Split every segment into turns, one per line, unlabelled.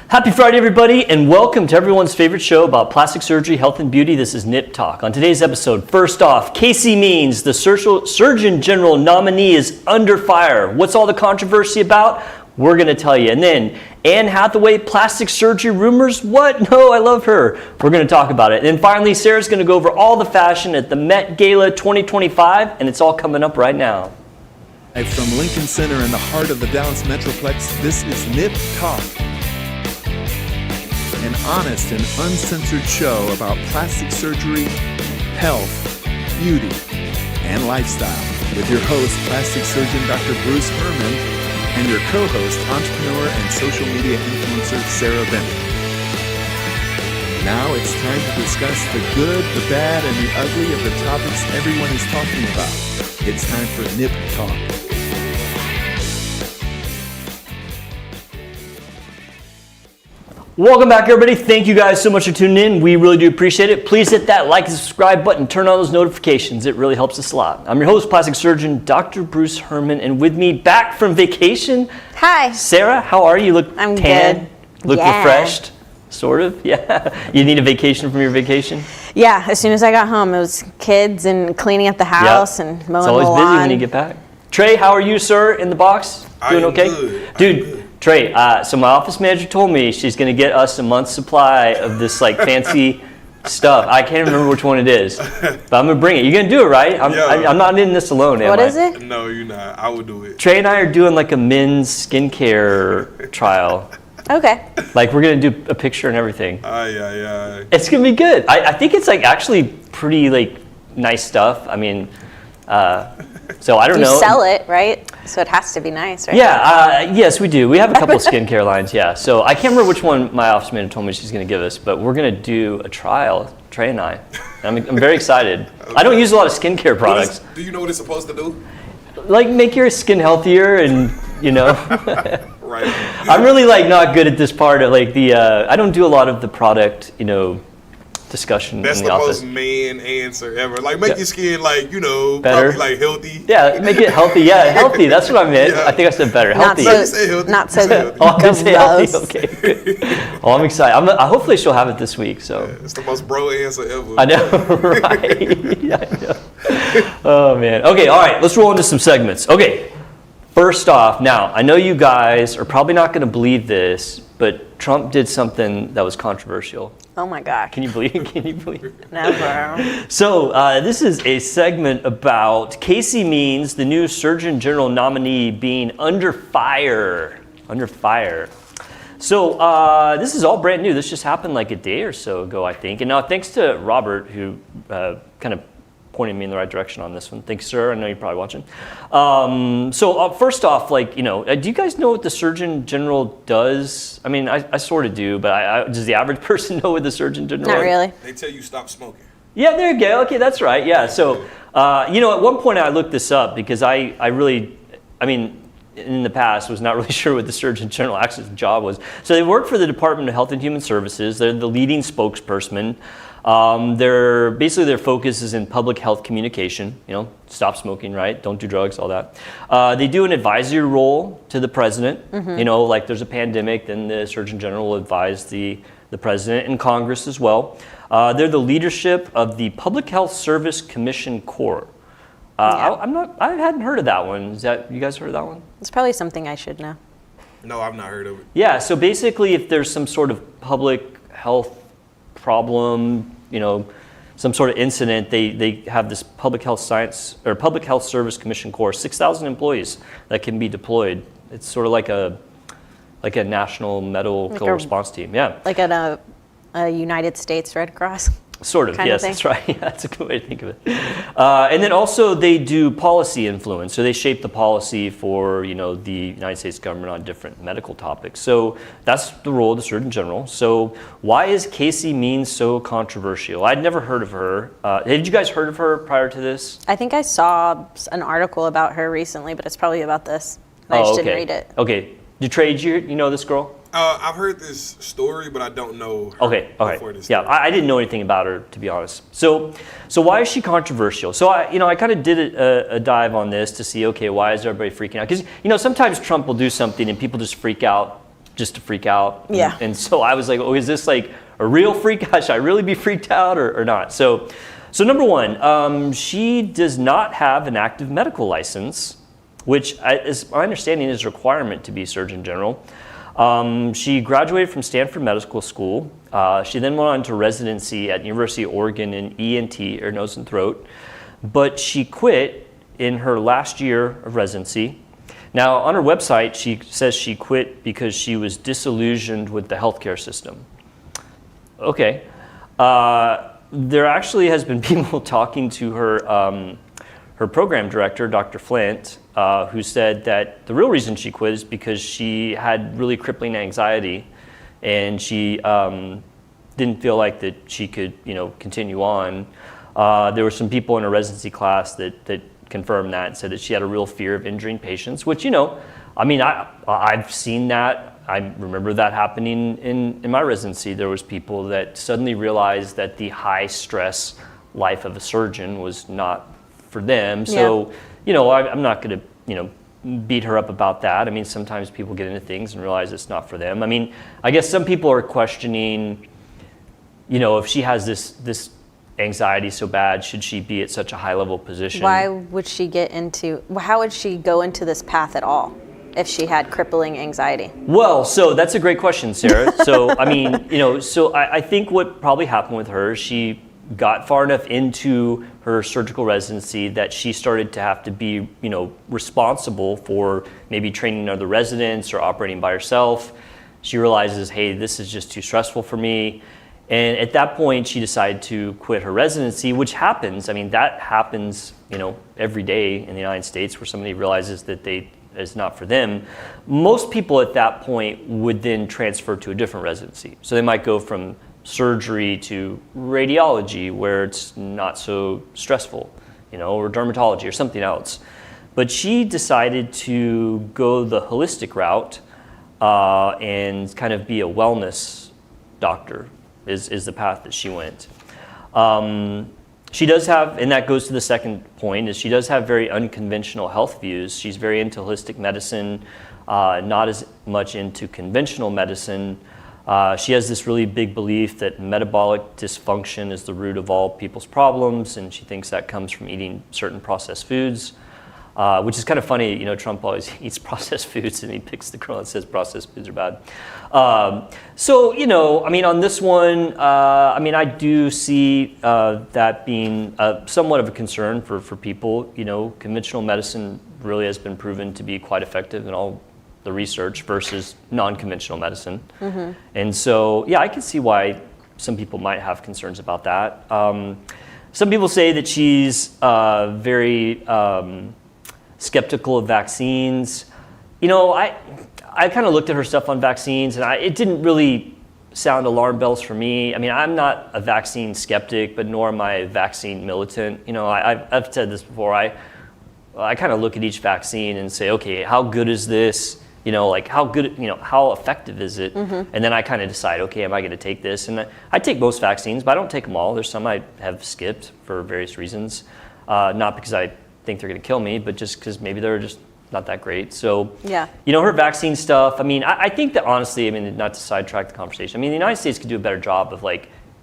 Happy Friday, everybody, and welcome to everyone's favorite show about plastic surgery, health, and beauty. This is Nip Talk. On today's episode, first off, Casey Means, the Surgeon General nominee, is under fire. What's all the controversy about? We're going to tell you. And then, Anne Hathaway, plastic surgery rumors? What? No, I love her. We're going to talk about it. And then finally, Sarah's going to go over all the fashion at the Met Gala 2025, and it's all coming up right now.
From Lincoln Center in the heart of the Dallas Metroplex, this is Nip Talk. An honest and uncensored show about plastic surgery, health, beauty, and lifestyle. With your host, plastic surgeon Dr. Bruce Hermann, and your co-host, entrepreneur and social media influencer Sarah Bennett. Now it's time to discuss the good, the bad, and the ugly of the topics everyone is talking about. It's time for Nip Talk.
Welcome back, everybody. Thank you guys so much for tuning in. We really do appreciate it. Please hit that like and subscribe button. Turn on those notifications. It really helps us a lot. I'm your host, plastic surgeon Dr. Bruce Hermann, and with me back from vacation.
Hi.
Sarah, how are you? You look
I'm
tan.
Good.
Look
Yeah.
refreshed. Sort of. Yeah. You need a vacation from your vacation?
Yeah, as soon as I got home, it was kids and cleaning up the house and mowing
It's
the
always
lawn.
busy when you get back. Trey, how are you, sir, in the box? Doing okay?
Good.
Dude, Trey, so my office manager told me she's going to get us a month's supply of this like fancy stuff. I can't remember which one it is, but I'm going to bring it. You're going to do it, right? I'm not in this alone, am
What
I?
is it?
No, you're not. I would do it.
Trey and I are doing like a men's skincare trial.
Okay.
Like we're going to do a picture and everything.
Yeah.
It's going to be good. I think it's like actually pretty like nice stuff. I mean, so I don't know.
You sell it, right? So it has to be nice, right?
Yeah, yes, we do. We have a couple of skincare lines, yeah. So I can't remember which one my office manager told me she's going to give us, but we're going to do a trial, Trey and I. I'm very excited.
Okay.
I don't use a lot of skincare products.
Do you know what it's supposed to do?
Like make your skin healthier and, you know.
Right.
I'm really like not good at this part of like the, I don't do a lot of the product, you know, discussion
That's
in
the
the office.
most man answer ever. Like make your skin like,
Better.
probably like healthy.
Yeah, make it healthy. Yeah, healthy. That's what I meant.
Yeah.
I think I said better.
Not
Healthy.
You say healthy.
Not so
You say healthy.
Oh, I did say healthy.
gross.
Okay, good. Oh, I'm excited. Hopefully she'll have it this week. So
It's the most bro answer ever.
I know, right? Yeah, I know. Oh man. Okay, all right. Let's roll into some segments. Okay. First off, now I know you guys are probably not going to believe this, but Trump did something that was controversial.
Oh my God.
Can you believe? Can you believe?
Never.
So this is a segment about Casey Means, the new Surgeon General nominee, being under fire. Under fire. So this is all brand new. This just happened like a day or so ago, I think. And now thanks to Robert, who kind of pointed me in the right direction on this one. Thanks, sir. I know you're probably watching. So first off, like, you know, do you guys know what the Surgeon General does? I mean, I sort of do, but does the average person know what the Surgeon General
Not
is?
really.
They tell you stop smoking.
Yeah, there you go. Okay, that's right. Yeah. So, you know, at one point I looked this up because I mean, in the past was not really sure what the Surgeon General actually job was. So they work for the Department of Health and Human Services. They're the leading spokesperson. Their focus is in public health communication. You know, stop smoking, right? Don't do drugs, all that. They do an advisory role to the president. Mm-hmm. You know, like there's a pandemic, then the Surgeon General will advise the president and Congress as well. They're the leadership of the Public Health Service Commission Corps.
Yeah.
I hadn't heard of that one. You guys heard of that one?
It's probably something I should know.
No, I've not heard of it.
Yeah, so basically if there's some sort of public health problem, you know, some sort of incident, they have this Public Health Service Commission Corps, 6,000 employees that can be deployed. It's sort of like a national medical response team. Yeah.
Like at a United States Red Cross.
Sort of,
kind
yes,
of thing.
that's right. Yeah, that's a good way to think of it. And then also they do policy influence. So they shape the policy for, you know, the United States government on different medical topics. So that's the role of the Surgeon General. So why is Casey Means so controversial? I'd never heard of her. Had you guys heard of her prior to this?
I think I saw an article about her recently, but it's probably about this. I just didn't read it.
Okay. Did you know this girl?
I've heard this story, but I don't know her
Okay, all
before
right.
this.
Yeah, I didn't know anything about her, to be honest. So why is she controversial? So I kind of did a dive on this to see, okay, why is everybody freaking out? Because, you know, sometimes Trump will do something and people just freak out just to freak out.
Yeah.
And so I was like, oh, is this like a real freak out? Should I really be freaked out or not? So number one, she does not have an active medical license, which is my understanding is a requirement to be Surgeon General. She graduated from Stanford Medical School. She then went on to residency at University of Oregon in ENT, ear, nose, and throat. But she quit in her last year of residency. Now, on her website, she says she quit because she was disillusioned with the healthcare system. Okay. There actually has been people talking to her, her program director, Dr. Flint, who said that the real reason she quit is because she had really crippling anxiety, and she didn't feel like that she could, continue on. There were some people in her residency class that confirmed that and said that she had a real fear of injuring patients, which, I've seen that. I remember that happening in my residency. There was people that suddenly realized that the high stress life of a surgeon was not for them. So, I'm not going to, beat her up about that. I mean, sometimes people get into things and realize it's not for them. I mean, I guess some people are questioning, if she has this anxiety so bad, should she be at such a high level position?
How would she go into this path at all if she had crippling anxiety?
Well, so that's a great question, Sarah. So, I think what probably happened with her, she got far enough into her surgical residency that she started to have to be, responsible for maybe training other residents or operating by herself. She realizes, hey, this is just too stressful for me. And at that point, she decided to quit her residency, which happens. I mean, that happens, every day in the United States where somebody realizes that it's not for them. Most people at that point would then transfer to a different residency. So they might go from surgery to radiology, where it's not so stressful, or dermatology or something else. But she decided to go the holistic route and kind of be a wellness doctor. Is the path that she went. She does have, and that goes to the second point, is she does have very unconventional health views. She's very into holistic medicine, not as much into conventional medicine. She has this really big belief that metabolic dysfunction is the root of all people's problems, and she thinks that comes from eating certain processed foods. Which is kind of funny, Trump always eats processed foods and he picks the girl that says processed foods are bad. On this one, I do see that being somewhat of a concern for people. Conventional medicine really has been proven to be quite effective in all the research versus non-conventional medicine. Mm-hmm. And so, I can see why some people might have concerns about that. Some people say that she's very skeptical of vaccines. I kind of looked at her stuff on vaccines, and it didn't really sound alarm bells for me. I mean, I'm not a vaccine skeptic, but nor am I a vaccine militant. I've said this before. I kind of look at each vaccine and say, okay, how good is this? How effective is it? Mm-hmm. And then I kind of decide, okay, am I going to take this? And I take most vaccines, but I don't take them all. There's some I have skipped for various reasons, not because I think they're going to kill me, but just because maybe they're just not that great. So, her vaccine stuff, I think that honestly, not to sidetrack the conversation, the United States could do a better job of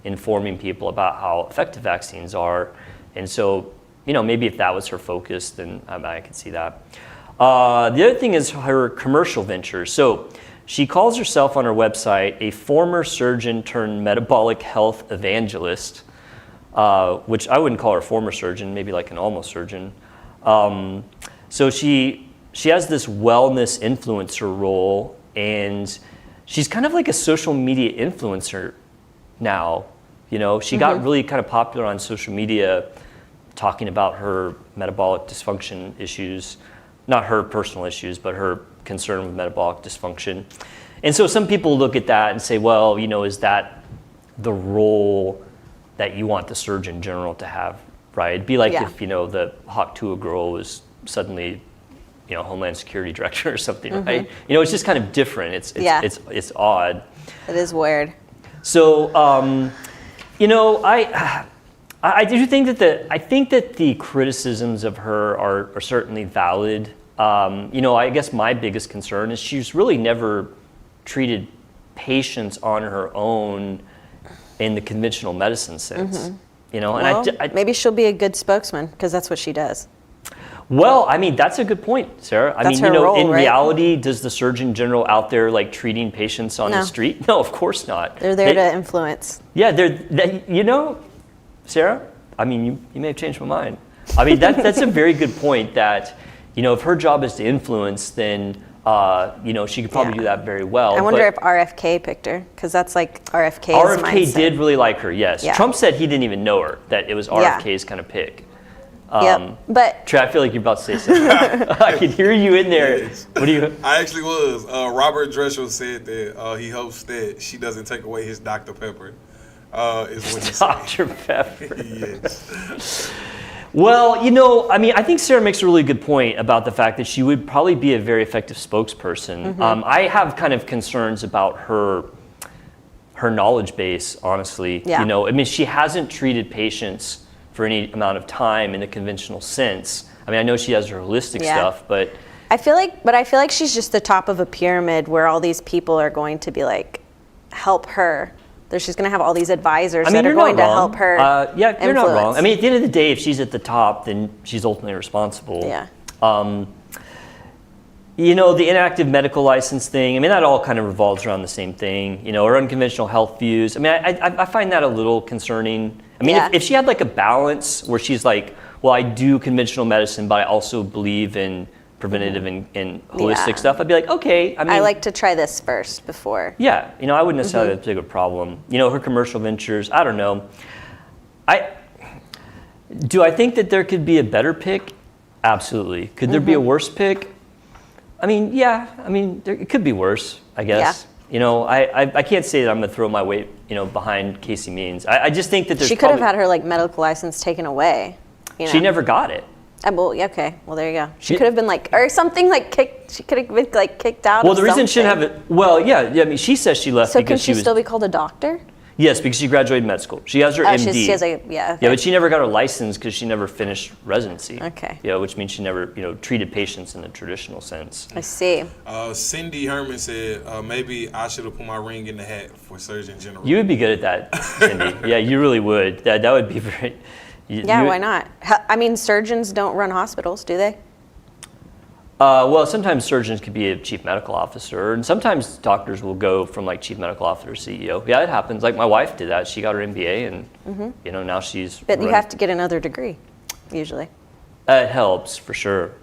informing people about how effective vaccines are. And so, maybe if that was her focus, then I could see that. The other thing is her commercial ventures. So she calls herself on her website a former surgeon turned metabolic health evangelist, which I wouldn't call her a former surgeon, maybe like an almost surgeon. So she has this wellness influencer role, and she's kind of like a social media influencer now. She got really kind of popular on social media talking about her metabolic dysfunction issues, not her personal issues, but her concern with metabolic dysfunction. And so some people look at that and say, well, is that the role that you want the Surgeon General to have? Right, it'd be like if the Hawk Tuah girl was suddenly, Homeland Security Director or something, mm-hmm. right? It's just kind of different. It's odd.
It is weird. So,
I do think that the criticisms of her are certainly valid. I guess my biggest concern is she's really never treated patients on her own in the conventional medicine sense. You know,
Well,
and
maybe she'll be a good spokesman because that's what she does.
well, I mean, that's a good point, Sarah. I
That's
mean,
her role,
in
right?
reality, does the Surgeon General out there like treating patients on the
No.
street? No, of course not.
They're there to influence.
Yeah, you know, Sarah, I mean, you may have changed my mind. I mean, that's a very good point that, you know, if her job is to influence, then, you know, she could probably
Yeah.
do that very well.
I wonder
but
if RFK picked her because that's like RFK's
RFK
mindset.
did really like her, yes.
Yeah.
Trump said he didn't even know her, that it was
Yeah.
RFK's kind of pick.
Yep. But
Trey, I feel like you're about to say something. I can hear you in there.
Yes.
What do you...
I actually was. Robert Dreschel said that he hopes that she doesn't take away his Dr. Pepper. Is what he said.
Dr. Pepper.
Yes.
Well, you know, I mean, I think Sarah makes a really good point about the fact that she would probably be a very effective spokesperson. I have kind of concerns about her knowledge base, honestly.
Yeah.
You know, I mean, she hasn't treated patients for any amount of time in the conventional sense. I mean, I know she has her holistic
Yeah.
stuff, but
I feel like she's just the top of a pyramid where all these people are going to be like, help her. She's going to have all these advisors
I mean,
that are
you're
going
not
to
wrong.
help her.
Yeah, you're not wrong.
influence.
I mean, at the end of the day, if she's at the top, then she's ultimately responsible.
Yeah.
You know, the inactive medical license thing, I mean, that all kind of revolves around the same thing. You know, her unconventional health views. I mean, I find that a little concerning. I mean,
Yeah.
if she had like a balance where she's like, well, I do conventional medicine, but I also believe in preventative and holistic
Yeah.
stuff, I'd be like, okay. I mean,
I like to try this first before.
yeah, you know, I wouldn't necessarily have a big problem. You know, her commercial ventures, I don't know. Do I think that there could be a better pick? Absolutely. Could there be a worse pick? I mean, yeah. I mean, it could be worse, I guess. You know, I can't say that I'm going to throw my weight, you know, behind Casey Means. I just think that there's
She could have had her like medical license taken away. You know?
She never got it.
Well, yeah, okay. Well, there you go. She could have been like, or something like kicked. She could have been like kicked out.
Well,
of
the reason she didn't have
something.
it, well, yeah. I mean, she says she left
So can
because
she
she was.
still be called a doctor?
Yes, because she graduated med school. She has her MD.
She has a yeah. Okay.
Yeah, but she never got her license because she never finished residency.
Okay.
Yeah, which means she never, you know, treated patients in the traditional sense.
I see.
Cindy Hermann said maybe I should have put my ring in the hat for Surgeon General.
You would be good at that, Cindy. Yeah, you really would. That would be very.
Yeah, why not? I mean, surgeons don't run hospitals, do they?
Well, sometimes surgeons could be a chief medical officer, and sometimes doctors will go from like chief medical officer to CEO. Yeah, it happens. Like my wife did that. She got her MBA, and you know now she's.
But you have to get another degree, usually.
It helps for sure.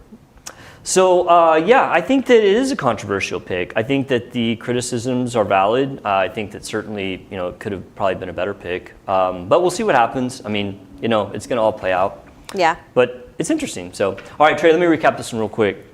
So yeah, I think that it is a controversial pick. I think that the criticisms are valid. I think that certainly it could have probably been a better pick. But we'll see what happens. I mean, it's going to all play out.
Yeah.
But it's interesting. So, all right, Trey, let me recap this one real quick.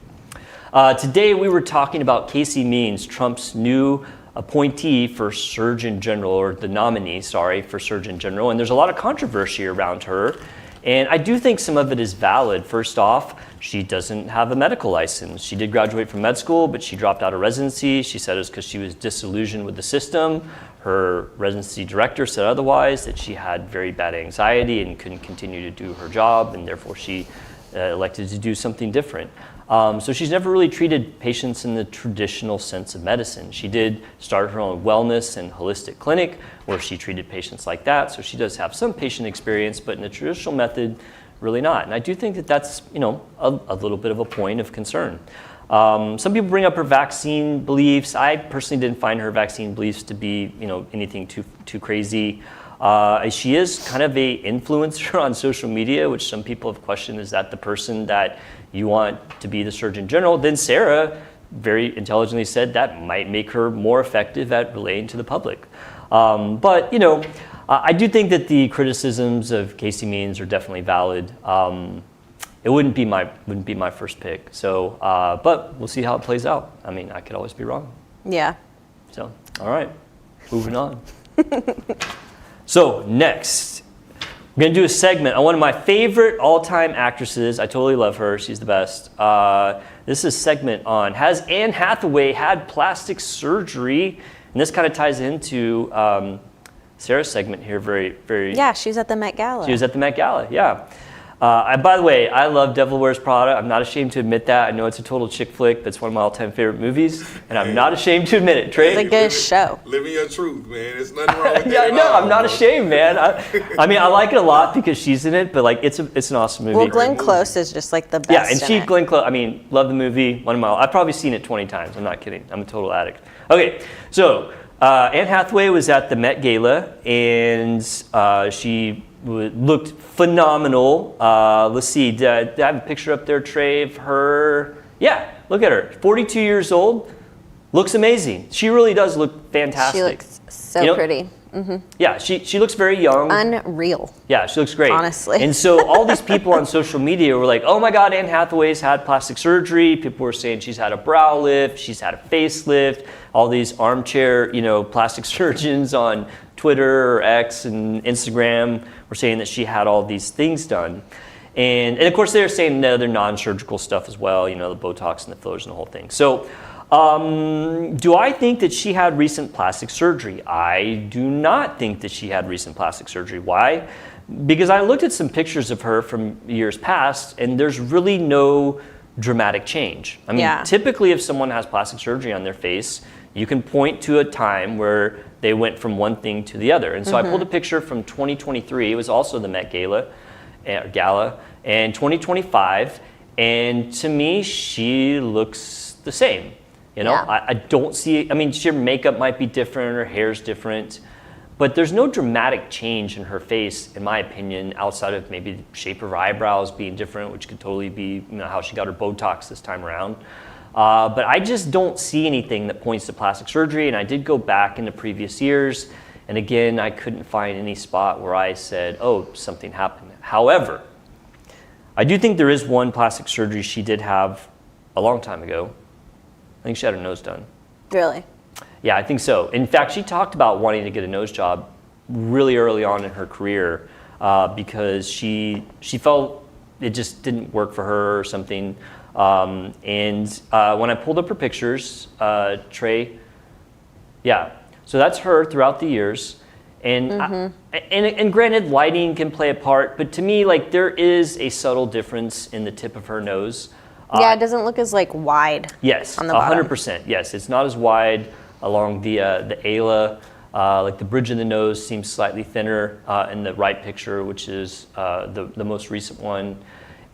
Today we were talking about Casey Means, Trump's new appointee for Surgeon General, or the nominee, for Surgeon General. And there's a lot of controversy around her. And I do think some of it is valid. First off, she doesn't have a medical license. She did graduate from med school, but she dropped out of residency. She said it was because she was disillusioned with the system. Her residency director said otherwise, that she had very bad anxiety and couldn't continue to do her job, and therefore she elected to do something different. So she's never really treated patients in the traditional sense of medicine. She did start her own wellness and holistic clinic where she treated patients like that. So she does have some patient experience, but in the traditional method, really not. And I do think that that's, a little bit of a point of concern. Some people bring up her vaccine beliefs. I personally didn't find her vaccine beliefs to be, anything too crazy. She is kind of a influencer on social media, which some people have questioned, is that the person that you want to be the Surgeon General? Then Sarah very intelligently said that might make her more effective at relating to the public. But I do think that the criticisms of Casey Means are definitely valid. It wouldn't be my first pick. So, but we'll see how it plays out. I mean, I could always be wrong.
Yeah.
So, all right, moving on. So next, I'm gonna do a segment on one of my favorite all-time actresses. I totally love her, she's the best. This is a segment on, has Anne Hathaway had plastic surgery? And this kind of ties into Sarah's segment here very, very.
Yeah, she was at the Met Gala.
She was at the Met Gala, yeah. By the way, I love Devil Wears Prada. I'm not ashamed to admit that. I know it's a total chick flick. That's one of my all-time favorite movies, and I'm not ashamed to admit it. Trey?
It's a good show.
Living your truth, man. There's nothing wrong with that.
Yeah,
at
no,
all,
I'm not
bro.
ashamed, man. I mean, I like it a lot because she's in it, but like, it's an awesome movie.
Well, Glenn Close is just like the best.
Yeah, and
in it.
Glenn Close. I mean, love the movie. I've probably seen it 20 times. I'm not kidding. I'm a total addict. Okay, so Anne Hathaway was at the Met Gala, and she looked phenomenal. Let's see, do I have a picture up there, Trey, of her? Yeah, look at her. 42 years old, looks amazing. She really does look fantastic.
She looks so pretty.
Yeah, she looks very young.
Unreal.
Yeah, she looks great.
Honestly.
And so all these people on social media were like, oh my God, Anne Hathaway's had plastic surgery. People were saying she's had a brow lift, she's had a facelift. All these armchair, plastic surgeons on Twitter or X and Instagram were saying that she had all these things done. And of course they're saying the other non-surgical stuff as well, the Botox and the fillers and the whole thing. So do I think that she had recent plastic surgery? I do not think that she had recent plastic surgery. Why? Because I looked at some pictures of her from years past, and there's really no dramatic change. I mean, typically if someone has plastic surgery on their face, you can point to a time where they went from one thing to the other. And so I pulled a picture from 2023. It was also the Met Gala, and 2025. And to me, she looks the same. I don't see, her makeup might be different, her hair's different, but there's no dramatic change in her face, in my opinion, outside of maybe the shape of her eyebrows being different, which could totally be how she got her Botox this time around. But I just don't see anything that points to plastic surgery, and I did go back into previous years, and again, I couldn't find any spot where I said, oh, something happened. However, I do think there is one plastic surgery she did have a long time ago. I think she had her nose done.
Really?
Yeah, I think so. In fact, she talked about wanting to get a nose job really early on in her career because she felt it just didn't work for her or something. And when I pulled up her pictures, Trey, so that's her throughout the years. And and granted, lighting can play a part, but to me, like, there is a subtle difference in the tip of her nose.
Yeah, it doesn't look as wide.
Yes,
on the bottom.
100%. Yes, it's not as wide along the ala. Like the bridge of the nose seems slightly thinner in the right picture, which is the most recent one.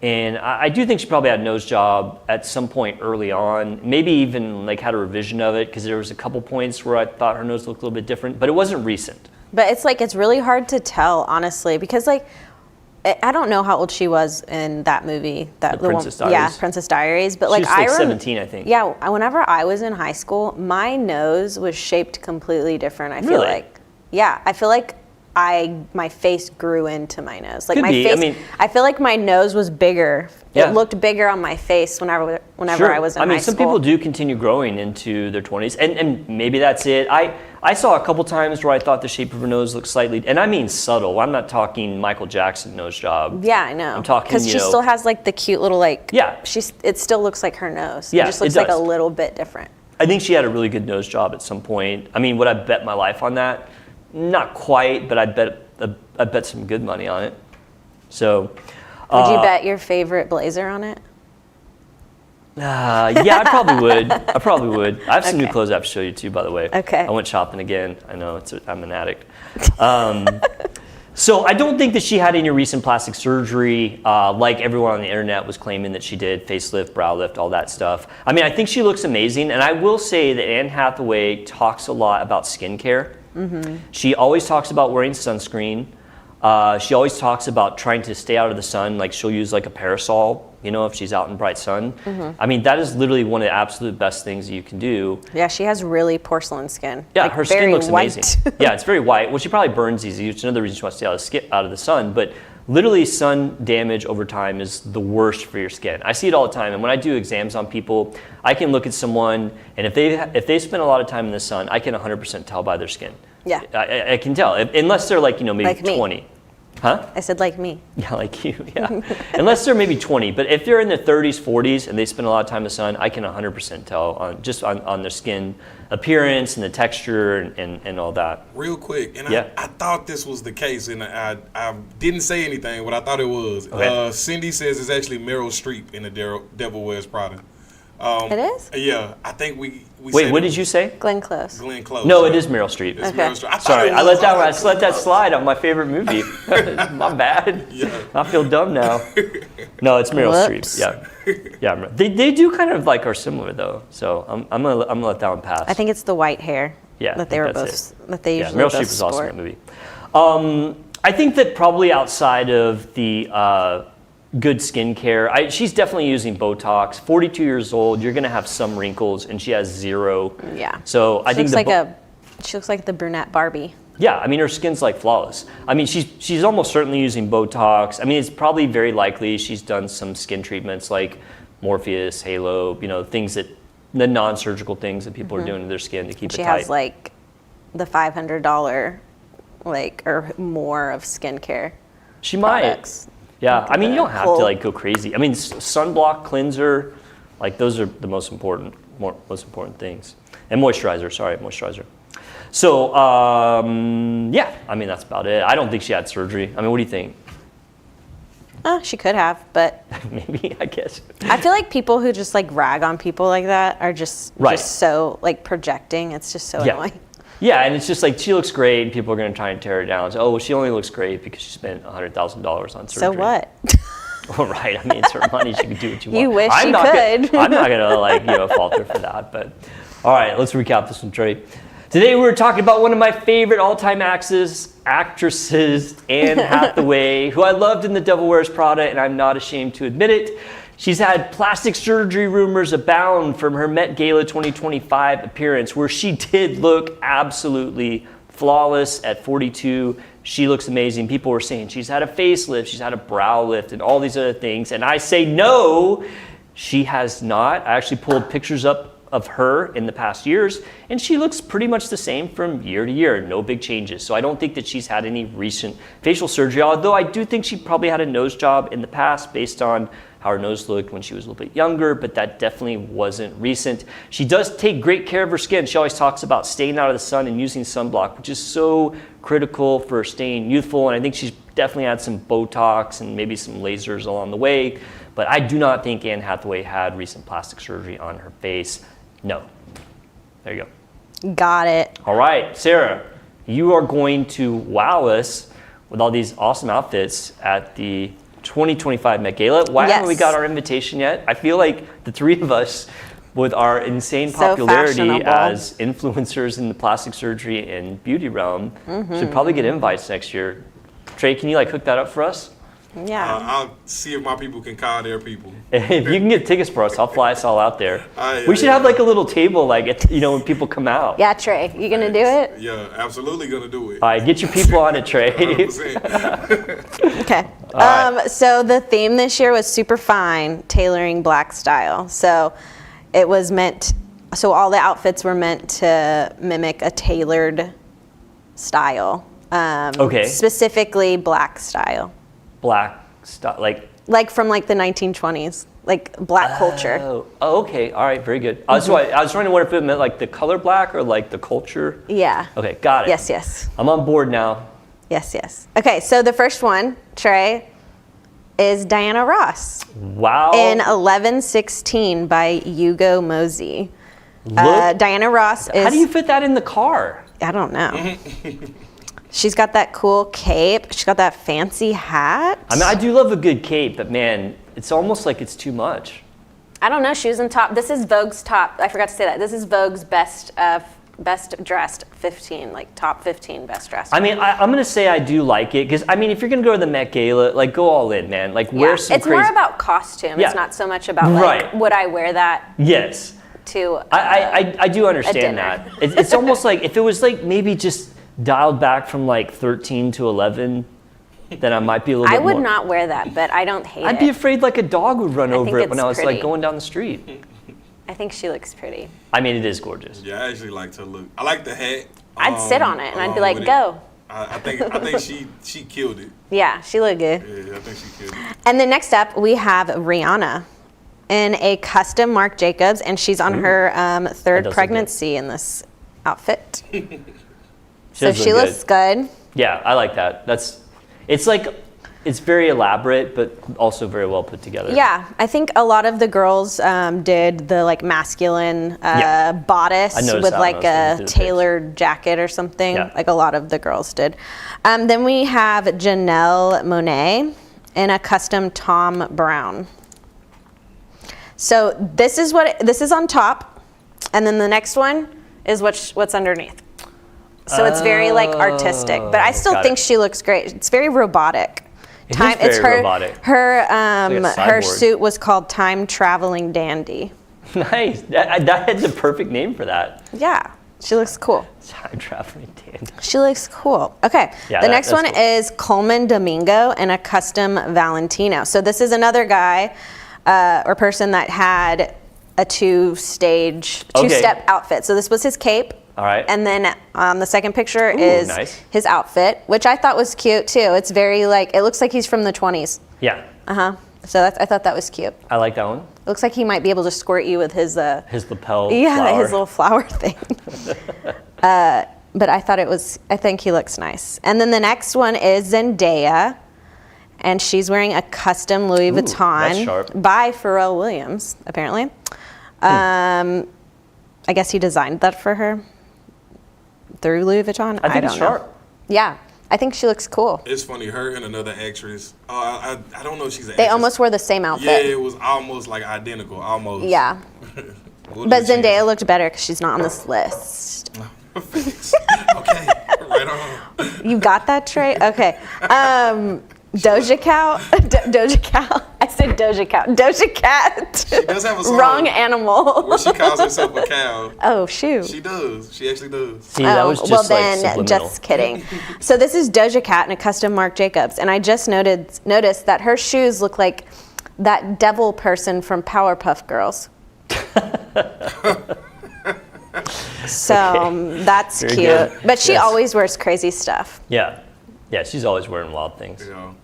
And I do think she probably had a nose job at some point early on, maybe even had a revision of it, because there was a couple points where I thought her nose looked a little bit different, but it wasn't recent.
But it's really hard to tell, honestly, because I don't know how old she was in that movie. The
Princess Diaries.
Yeah, Princess Diaries. But
She was 17, I think.
Yeah, whenever I was in high school, my nose was shaped completely different. I feel
Really?
I feel like my face grew into my nose.
Could
my
be.
face.
I mean-
I feel like my nose was bigger.
Yeah.
It looked bigger on my face whenever
Sure.
I was in high school.
Some people do continue growing into their 20s, and maybe that's it. I saw a couple times where I thought the shape of her nose looked slightly, and I mean subtle. I'm not talking Michael Jackson nose job.
Yeah, I know.
I'm talking,
because she still has the cute little
Yeah.
It still looks like her nose.
Yeah,
it just looks
it
like a
does.
little bit different.
I think she had a really good nose job at some point. I mean, would I bet my life on that? Not quite, but I bet some good money on it. So.
Would you bet your favorite blazer on it?
Yeah, I probably would. I have some new
Okay.
clothes I have to show you too, by the way.
Okay.
I went shopping again. I know I'm an addict. So I don't think that she had any recent plastic surgery, like everyone on the internet was claiming that she did, facelift, brow lift, all that stuff. I mean, I think she looks amazing, and I will say that Anne Hathaway talks a lot about skincare. She always talks about wearing sunscreen. She always talks about trying to stay out of the sun. Like, she'll use a parasol, if she's out in bright sun. I mean, that is literally one of the absolute best things that you can do.
Yeah, she has really porcelain skin.
Yeah, her skin
very
looks
white.
amazing. Yeah, it's very white. Well, she probably burns easy, which is another reason she wants to stay out of the sun. But literally, sun damage over time is the worst for your skin. I see it all the time. And when I do exams on people, I can look at someone, and if they spend a lot of time in the sun, I can 100% tell by their skin.
Yeah.
I can tell, unless they're maybe
Like me.
20. Huh?
I said like me.
Yeah, like you, yeah. Unless they're maybe 20, but if they're in their 30s, 40s, and they spend a lot of time in the sun, I can 100% tell on their skin appearance and the texture and all that.
Real quick, and
Yeah.
I thought this was the case, and I didn't say anything, but I thought it was.
Okay.
Cindy says it's actually Meryl Streep in the Devil Wears Prada.
It is?
Yeah, I think we
Wait,
said
what did you say?
Glenn Close.
Glenn Close.
No, it is Meryl Streep.
It's
Okay.
Meryl Streep. I thought
Sorry,
it
I
was.
let that slide on my favorite movie. My bad.
Yeah.
I feel dumb now. No, it's Meryl
Whoops.
Streep. Yeah. They do kind of like are similar though. So I'm gonna let that one pass.
I think it's the white hair.
Yeah, I
That they
think
were
that's
both. That they
yeah,
usually
Meryl
both
Streep was awesome
sport.
in that movie. I think that probably outside of the good skincare, she's definitely using Botox. 42 years old, you're gonna have some wrinkles, and she has zero.
Yeah.
So I think
she looks like the brunette Barbie.
yeah, I mean her skin's like flawless. I mean she's almost certainly using Botox. I mean it's probably very likely she's done some skin treatments like Morpheus, Halo, things that the non-surgical things that people are doing to their skin to keep
She
it tight.
has like the $500 or more of skincare.
She might.
products.
Yeah, I mean, you don't have
Cool.
to like go crazy. I mean, sunblock, cleanser, like those are the most important things. And moisturizer, moisturizer. So, yeah, I mean, that's about it. I don't think she had surgery. I mean, what do you think?
She could have, but
Maybe, I guess.
I feel like people who just like rag on people like that are just
Right.
so like projecting. It's just so
Yeah.
annoying.
Yeah, and it's just like she looks great, and people are going to try and tear her down. So, well, she only looks great because she spent $100,000 on surgery.
So what?
Well, right. I mean, it's her money. She can do what you want.
You wish
I'm
you
not
could.
I'm not gonna falter for that. But all right, let's recap this one, Trey. Today we were talking about one of my favorite all-time actresses, Anne Hathaway, who I loved in The Devil Wears Prada, and I'm not ashamed to admit it. She's had plastic surgery rumors abound from her Met Gala 2025 appearance, where she did look absolutely flawless at 42. She looks amazing. People were saying she's had a facelift, she's had a brow lift, and all these other things. And I say no, she has not. I actually pulled pictures up of her in the past years, and she looks pretty much the same from year to year. No big changes. So I don't think that she's had any recent facial surgery, although I do think she probably had a nose job in the past based on how her nose looked when she was a little bit younger, but that definitely wasn't recent. She does take great care of her skin. She always talks about staying out of the sun and using sunblock, which is so critical for staying youthful. And I think she's definitely had some Botox and maybe some lasers along the way. But I do not think Anne Hathaway had recent plastic surgery on her face. No. There you go.
Got it.
All right, Sarah, you are going to wow us with all these awesome outfits at the 2025 Met Gala. Why haven't we
Yes.
got our invitation yet? I feel like the three of us, with our insane
So
popularity
fashionable.
as influencers in the plastic surgery and beauty realm, should probably get invites next year. Trey, can you hook that up for us?
Yeah.
I'll see if my people can call their people.
If you can get tickets for us, I'll fly us all out there.
Yeah,
We should
yeah.
have a little table, when people come out.
Yeah, Trey, you gonna do it?
Yeah, absolutely gonna do it.
All right, get your people on it, Trey.
100%.
Okay.
right.
So the theme this year was super fine, tailoring black style. So it was so all the outfits were meant to mimic a tailored style.
Okay.
Specifically black style.
Black stuff,
Like from the 1920s, black culture.
Oh, okay. All right, very good. So I was trying to wonder if it meant the color black or the culture.
Yeah.
Okay, got it.
Yes.
I'm on board now.
Yes. Okay, so the first one, Trey, is Diana Ross
Wow.
in 1116 by Hugo Mosey.
Look,
Diana Ross is...
how do you fit that in the car?
I don't know. She's got that cool cape. She's got that fancy hat.
I mean, I do love a good cape, but man, it's almost like it's too much.
I don't know. She was in top. This is Vogue's top. I forgot to say that. This is Vogue's best dressed 15, top 15 best dressed.
I mean, I'm going to say I do like it because, if you're going to go to the Met Gala, go all in, man. Wear some
it's
crazy...
more about costume.
Yeah.
It's not so much about,
Right.
would I wear that
Yes.
to
I do understand
dinner.
that. It's almost like if it was maybe just dialed back from 13 to 11, then I might be a little
I
bit more.
would not wear that, but I don't hate
I'd
it.
be afraid a dog would run
I
over
think
it when
it's
I was
pretty.
going down the street.
I think she looks pretty.
I mean, it is gorgeous.
Yeah, I actually like to look. I like the hat.
I'd sit on it and I'd be
along
like,
with it.
go.
I think she killed it.
Yeah, she looked good.
Yeah, I think she killed it.
And then next up, we have Rihanna in a custom Marc Jacobs, and she's on her third
look
pregnancy in this outfit.
She
So
does
she
look
looks good.
Yeah, I like that. It's very elaborate, but also very well put together.
Yeah, I think a lot of the girls did the like masculine bodice
I noticed
with
that when
like
I was looking
a
through the
tailored jacket or something.
Yeah.
Like a lot of the girls did. Then we have Janelle Monáe in a custom Tom Brown. So this is on top, and then the next one is what's underneath. So it's very like artistic, but I still
got
think
it.
she looks great. It's very robotic.
It is very robotic.
Her
It's like a
her
cyborg.
suit was called Time Traveling Dandy.
Nice. That is a perfect name for that.
Yeah, she looks cool.
Time traveling dandy.
She looks cool. Okay,
Yeah,
the next
that's
one
cool.
is Coleman Domingo in a custom Valentino. So this is another guy or person that had a two-step outfit. So this was his cape.
All right.
And then the second picture
Ooh,
is
nice.
his outfit, which I thought was cute too. It's very like, it looks like he's from the 20s.
Yeah,
So I thought that was cute.
I like that one.
It looks like he might be able to squirt you with his
His lapel
yeah,
flower.
his little flower thing. But I think he looks nice. And then the next one is Zendaya, and she's wearing a custom Louis
that's
Vuitton
sharp.
by Pharrell Williams, apparently. I guess he designed that for her through Louis Vuitton.
I think
don't
it's
know.
sharp.
Yeah, I think she looks cool.
It's funny, her and another actress. I don't know if she's an
They
actress.
almost wore the same
Yeah,
outfit.
it was almost like identical, almost.
Yeah.
We'll
But
just change
Zendaya
it.
looked better because she's not on this list.
Thanks. Okay, right on.
You got that, Trey? Okay. Doja Cat. Doja Cat. I said Doja Cat. Doja Cat.
She does have a song
Wrong animal.
where she calls herself a cow.
Oh, shoot.
She does. She actually does.
See, that was just
well
like
then,
subliminal.
just kidding. So this is Doja Cat in a custom Marc Jacobs, and I just noticed that her shoes look like that devil person from Powerpuff Girls. So that's
Very
cute.
good.
But she
Yes.
always wears crazy stuff.
Yeah, she's always wearing wild things.
You know.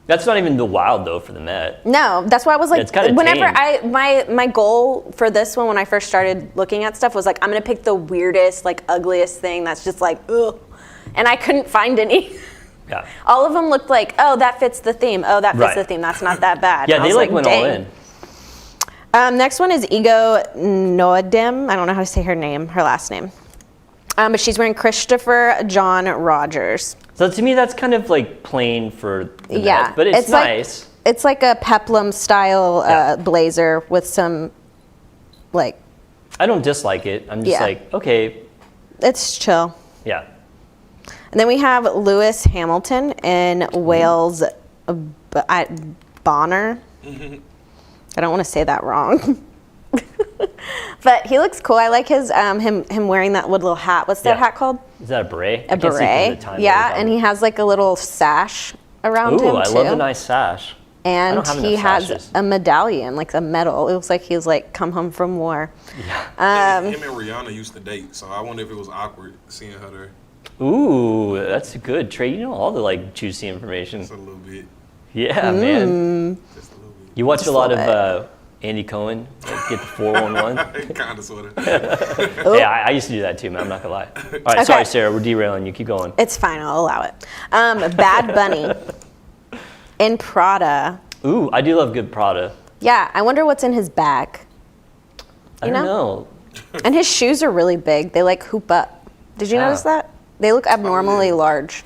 That's not even the wild though for the Met.
No, that's why I was like,
it's kinda
whenever
tame.
my goal for this one when I first started looking at stuff was like, I'm gonna pick the weirdest, like ugliest thing that's just like, ugh, and I couldn't find any.
Yeah.
All of them looked like, oh, that fits the theme. Oh, that fits
Right.
the theme. That's not that bad.
Yeah,
And I
they
was
like went all
dang.
in.
Next one is Ego Noadim. I don't know how to say her last name. But she's wearing Christopher John Rogers.
So to me, that's kind of like plain for the
Yeah,
Met, but it's
like,
nice.
It's like a peplum style blazer with some, like,
I don't dislike it. I'm just
Yeah.
like, okay,
it's chill.
yeah.
And then we have Lewis Hamilton in Wales Bonner. I don't want to say that wrong. But he looks cool. I like his him wearing that little hat. What's that
Yeah.
hat called?
Is that a beret?
A beret. Yeah, and he has like a little sash around him
Ooh, I
too.
love the nice sash. I
And
don't have
he
enough
has
sashes.
a medallion, like a medal. It looks like he's like come home from war.
Him and Rihanna used to date, so I wonder if it was awkward seeing her there.
Ooh, that's good. Trey, you know all the like juicy information.
Just a little bit.
Yeah, man.
Just a little bit.
You watch
Just
a lot
a
of
little
Andy Cohen, like, get the 411.
Kind of, sort of.
Yeah, I used to do that too, man. I'm not gonna lie. All right,
Okay.
sorry, Sarah. We're derailing you. Keep going.
It's fine. I'll allow it. Bad Bunny in Prada.
Ooh, I do love good Prada.
Yeah, I wonder what's in his bag.
I don't know.
And his shoes are really big. They like hoop up. Did you
Yeah.
notice that? They look abnormally large.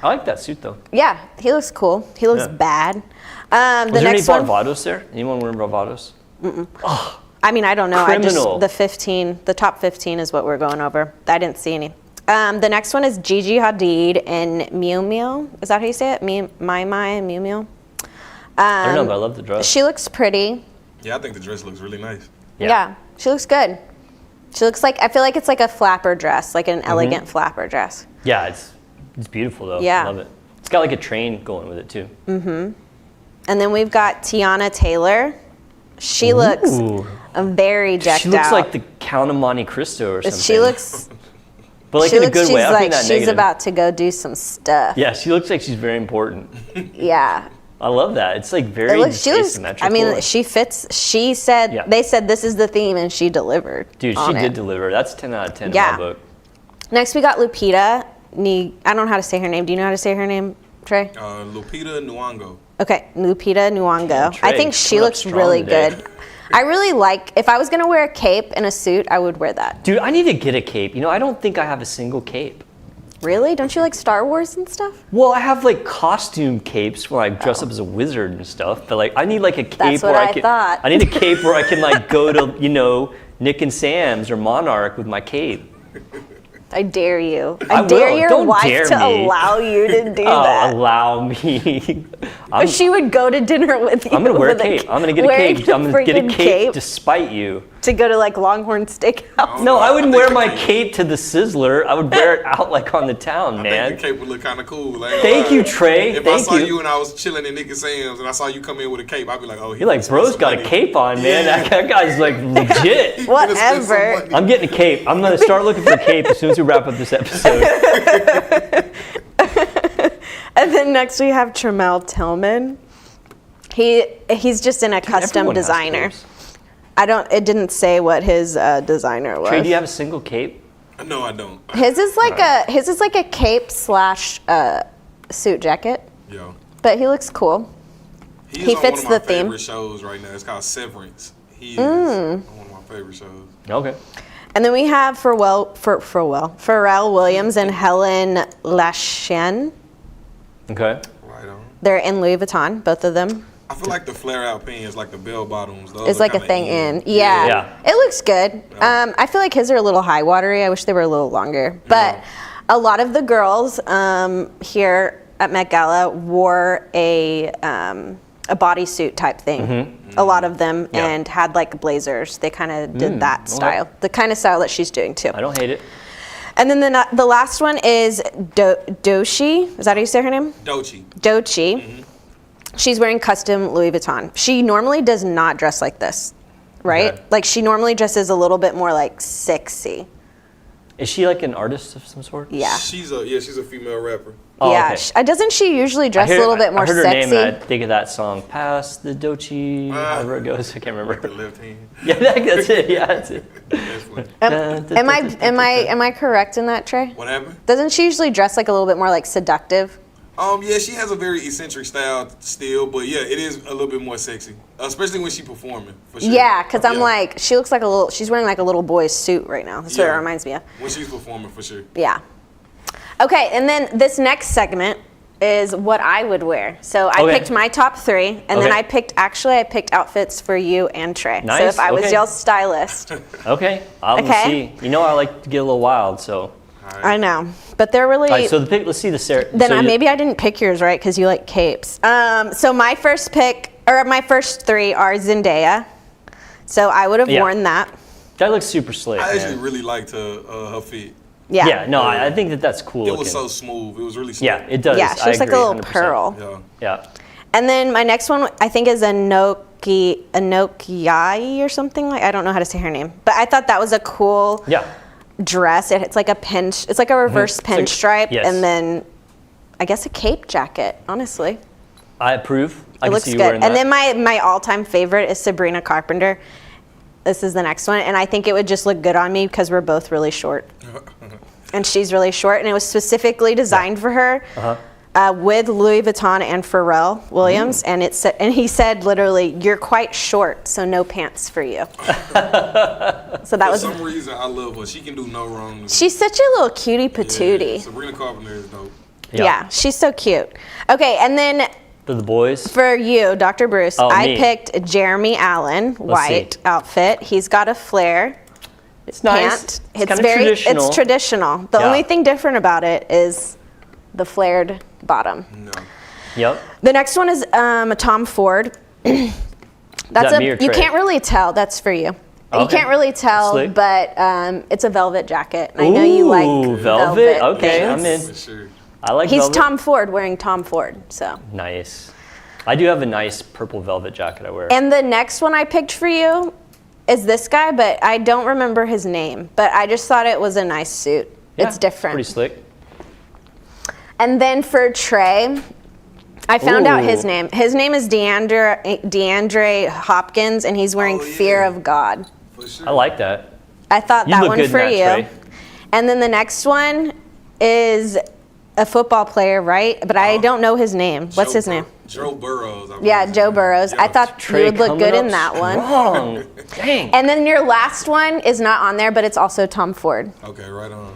I like that suit though.
Yeah, he looks cool. He looks
Yeah.
bad. The
Was there any
next one,
bravados there? Anyone wearing bravados?
I mean, I don't know.
Criminal.
The top 15 is what we're going over. I didn't see any. The next one is Gigi Hadid in Miu Miu. Is that how you say it? Miu Miu?
I don't know, but I love the dress.
She looks pretty.
Yeah, I think the dress looks really nice.
Yeah, she looks good. She looks like, I feel like it's like a flapper dress, like an elegant flapper dress.
Yeah, it's beautiful though.
Yeah.
I love it. It's got like a train going with it too.
And then we've got Tiana Taylor. She looks
Ooh.
very decked out.
She looks like the Count of Monte Cristo or something.
She looks
But like
she
in a
looks,
good
she's
way. I
like
think that
she's
negative.
about to go do some stuff.
Yeah, she looks like she's very important.
Yeah.
I love that. It's like very
She looks,
asymmetrical.
I mean, she fits. She said,
Yeah.
they said this is the theme, and she delivered.
Dude, she
on
did
it.
deliver. That's 10 out of 10
Yeah.
in my book.
Next, we got Lupita. I don't know how to say her name. Do you know how to say her name, Trey?
Lupita Nyong'o.
Okay, Lupita Nyong'o.
Trey,
I think she
coming up
looks
strong
really
today.
good. I really like, if I was going to wear a cape and a suit, I would wear that.
Dude, I need to get a cape. You know, I don't think I have a single cape.
Really? Don't you like Star Wars and stuff?
Well, I have like costume capes where I dress up as a wizard and stuff, but like I need like a cape
That's what
where
I
can.
thought.
I need a cape where I can like go to, you know, Nick and Sam's or Monarch with my cape.
I dare you.
I
I dare
will.
your
Don't
wife
dare
to
me.
allow you to do
Oh,
that.
allow me.
But she would go to dinner with you.
I'm gonna wear a
with
cape. I'm gonna get a
wearing
cape. I'm gonna get a
freaking
cape despite you.
to go to like Longhorn Steakhouse.
No, I wouldn't
I
wear
think
my
the
cape to the Sizzler. I would wear it out like on the town,
I
man.
think the cape would look kind of cool. I ain't
Thank
gonna
you,
lie.
Trey.
If I
Thank
saw
you.
you and I was chilling in Nick and Sam's and I saw you come in with a cape, I'd be like, oh,
You're like, bro's got a cape on, man.
Yeah.
That guy's like legit.
Whatever.
I'm getting a cape. I'm gonna start looking for a cape as soon as we wrap up this episode.
And then next we have Tramel Tillman. He's just in a custom
Everyone has
designer.
capes.
It didn't say what his designer was.
Trey, do you have a single cape?
No, I don't.
His is like a cape slash suit jacket,
Yo.
but he looks cool.
He's
He
on
fits
one of my
the theme.
favorite shows right now. It's called Severance. He is on one of my favorite shows.
Okay.
And then we have Pharrell Williams and Helen Lachien.
Okay.
Right on.
They're in Louis Vuitton, both of them.
I feel like the flare out pants, like the bell bottoms, those
It's
are
like a
kinda
thing in. Yeah.
Yeah.
It looks good. I feel like his are a little high watery. I wish they were a little longer. But a lot of the girls here at Met Gala wore a bodysuit type thing. A lot of them,
Yeah.
and had like blazers. They kind of did that style. The kind of style that she's doing too.
I don't hate it.
And then the last one is Dochi. Is that how you say her name?
Dochi.
Dochi. She's wearing custom Louis Vuitton. She normally does not dress like this, right?
Okay.
Like she normally dresses a little bit more like sexy.
Is she like an artist of some sort?
Yeah.
She's a female rapper.
Oh,
Yeah.
okay.
Doesn't she usually dress a little bit more
I heard her
sexy?
name and I think of that song, Pass the Dochi, however it goes. I can't
The
remember.
left hand.
Yeah, that's it. Yeah, that's it.
That's funny.
Am I correct in that, Trey?
What happened?
Doesn't she usually dress like a little bit more like seductive?
Yeah, she has a very eccentric style still, but yeah, it is a little bit more sexy, especially when she performing. For sure.
Yeah, because I'm
Yeah.
like, she looks like she's wearing like a little boy's suit right now. That's what it
Yeah.
reminds me of.
When she's performing, for sure.
Yeah. Okay, and then this next segment is what I would wear. So I
Okay.
picked my top 3, and then
Okay.
I picked outfits for you and Trey. So
Nice,
if I was
okay.
y'all's stylist,
Okay, I'll
Okay.
see. You know I like to get a little wild, so.
I know, but they're really.
All right, so the pick, let's see the Sarah.
then
so
maybe I didn't pick yours right because you like capes. So my first 3 are Zendaya. So I would have
Yeah.
worn that.
That looks super slick,
I actually
man.
really liked her fit.
Yeah.
Yeah, no, I think that's cool
It
looking.
was so smooth. It was really smooth.
Yeah, it does.
Yeah, she
I
looks like a
agree,
little
100%.
pearl.
Yeah.
Yeah.
And then my next one, I think, is Anokiai or something like. I don't know how to say her name, but I thought that was a cool
Yeah.
dress. It's like a it's like a reverse
It's like-
pinstripe,
yes.
and then I guess a cape jacket. Honestly,
I approve. I
it
can
looks
see you
good.
wearing
And
that.
then my all-time favorite is Sabrina Carpenter. This is the next one, and I think it would just look good on me because we're both really short, and she's really short, and it was specifically designed for her. With Louis Vuitton and Pharrell Williams, and he said literally, "You're quite short, so no pants for you." So that
For
was.
some reason, I love her. She can do no wrong. to me.
She's such a little cutie patootie.
Yeah, Sabrina Carpenter is dope.
Yeah, she's so cute. Okay, and then
For the boys.
for you, Dr. Bruce,
Oh,
I
me.
picked Jeremy Allen, white
see.
outfit. He's got a flare
It's nice.
pant.
It's kind of traditional.
It's traditional. The
Yeah.
only thing different about it is the flared bottom.
No.
Yep.
The next one is a Tom Ford. That's
that me or
you
Trey?
can't really tell. That's for you. You
Okay.
can't really tell,
Slick.
but it's a velvet jacket. I know you like
Ooh, velvet. Okay,
things.
I'm in.
For sure.
I like
He's
velvet.
Tom Ford wearing Tom Ford. So,
Nice. I do have a nice purple velvet jacket I wear.
and the next one I picked for you is this guy, but I don't remember his name. But I just thought it was a nice suit. It's different.
Pretty slick.
And then for Trey, I found out his
Ooh.
name. His name is DeAndre Hopkins, and he's wearing
Oh, yeah.
Fear of God.
For sure.
I like that.
I thought
You
that
look
one
good
for
in
you.
that, Trey.
And then the next one is a football player, right? But I don't know his name. What's his name?
Joe Burrows. I
Yeah,
believe.
Joe Burrows. I
Yeah.
thought
Trey
you would look
coming
good in
up
that one.
strong. Dang.
And then your last one is not on there, but it's also Tom Ford.
Okay, right on.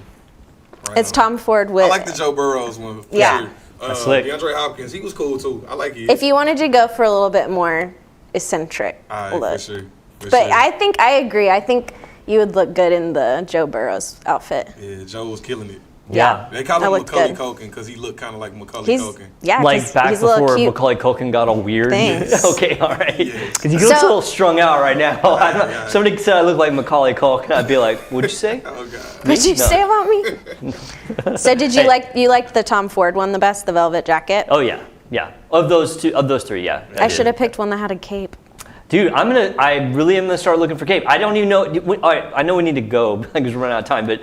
Right
It's
on.
Tom Ford
I
with.
like the Joe Burrows one. For
Yeah.
Sure.
That's slick.
DeAndre Hopkins, he was cool too. I like it.
If you wanted to go for a little bit more eccentric
All right,
look.
for sure. For
But
sure.
I think I agree. I think you would look good in the Joe Burrows outfit.
Yeah, Joe was killing it.
Yeah.
They call
I
him
looked
Macaulay
good.
Culkin because he looked kind of like Macaulay
He's
Culkin.
yeah,
Like
'cause
back
he's a little
before
cute.
Macaulay Culkin got all weird.
Thanks.
Okay, all right.
Yes.
Because he looks a
So-
little strung out right now. I don't-
yeah.
Somebody said I look like Macaulay Culkin. I'd be like, what'd you say?
Oh God.
What'd you
No.
say about me? So did you liked the Tom Ford one the best, the velvet jacket?
Oh yeah, yeah. Of those three, yeah.
I
did.
should have picked one that had a cape.
Dude, I really am gonna start looking for cape. I don't even know. All right, I know we need to go because we're running out of time. But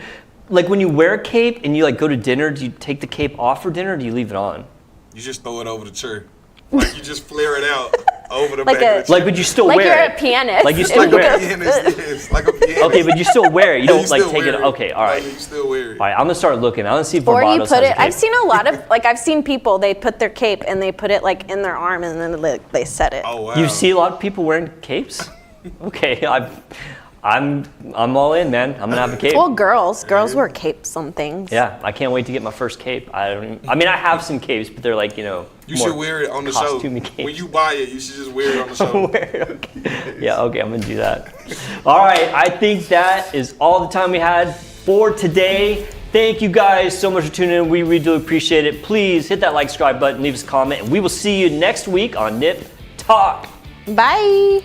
like when you wear a cape and you like go to dinner, do you take the cape off for dinner or do you leave it on?
You just throw it over the chair. Like you just flare it out over the
Like
back
a-
of the
Like,
chair.
but you still
Like
wear
you're
it.
a pianist.
Like you
It
still
would
wear
go-
it.
Yes, like a pianist.
Okay, but you still wear it. You
Yeah,
don't like
still
take it.
wear
Okay, all right.
Like, you still wear it.
All right, I'm gonna start looking. I'm gonna see if
Or you
Barbados
put
has
it.
a
I've
cape.
seen a lot of I've seen people they put their cape and they put it like in their arm and then they set it.
Oh wow.
You see a lot of people wearing capes. Okay, I'm all in, man. I'm gonna have a cape.
Well, girls wear capes on things.
Yeah, I can't wait to get my first cape. I have some capes, but they're like,
You
more
should wear it on the show.
costumey capes.
When you buy it, you should just wear it on the show.
Okay. Yeah, okay, I'm gonna do that. All right, I think that is all the time we had for today. Thank you guys so much for tuning in. We really do appreciate it. Please hit that like, subscribe button, leave us a comment, and we will see you next week on Nip Talk.
Bye.